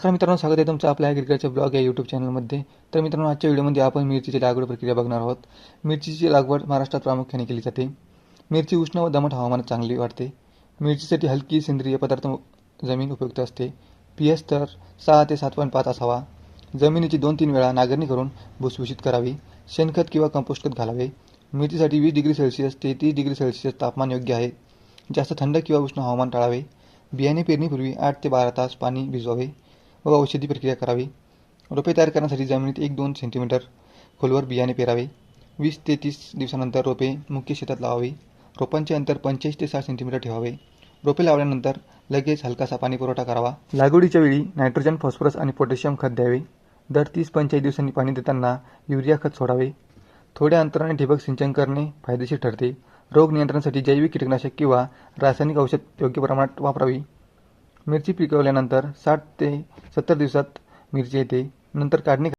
नमस्कार मित्रांनो, स्वागत आहे तुमचं आपल्या ॲग्रिकल्चर ब्लॉग या यूट्यूब चॅनलमध्ये. तर मित्रांनो, आजच्या व्हिडिओमध्ये आपण मिरचीची लागवड प्रक्रिया बघणार आहोत. मिरचीची लागवड महाराष्ट्रात प्रामुख्याने केली जाते. मिरची उष्ण व दमट हवामानात चांगली वाढते. मिरचीसाठी हलकी सेंद्रिय पदार्थ जमीन उपयुक्त असते. पीएच स्तर 6 ते 7.5 असावा. जमिनीची 2-3 वेळा नांगरणी करून भुसभुशीत करावी. शेणखत किंवा कंपोस्ट खत घालावे. मिरचीसाठी 20 डिग्री सेल्सिअस ते 30 डिग्री सेल्सिअस तापमान योग्य आहे. जास्त थंड किंवा उष्ण हवामान टाळावे. बियाणे पेरणीपूर्वी 8 ते 12 तास पाणी भिजवावे व औषधी प्रक्रिया करावी. रोपे तयार करण्यासाठी जमिनीत 1-2 सेंटीमीटर खोलवर बियाणे पेरावे. 20 ते 30 दिवसानंतर रोपे मुख्य शेतात लावावी. रोपांचे अंतर 45 ते 60 सेंटीमीटर ठेवावे. रोपे लावल्यानंतर लगेच हलकासा पाणी पुरवठा करावा. लागवडीच्या वेळी नायट्रोजन, फॉस्फरस आणि पोटॅशियम खत द्यावे. दर 30-45 दिवसांनी पाणी देताना युरिया खत सोडावे. थोड्या अंतराने ठिबक सिंचन करणे फायदेशीर ठरते. रोग नियंत्रणासाठी जैविक कीटकनाशक किंवा रासायनिक औषध योग्य प्रमाणात वापरावी. मिरची पिकवल्यानंतर 60 ते 70 दिवसात मिरची येते. नंतर काढणी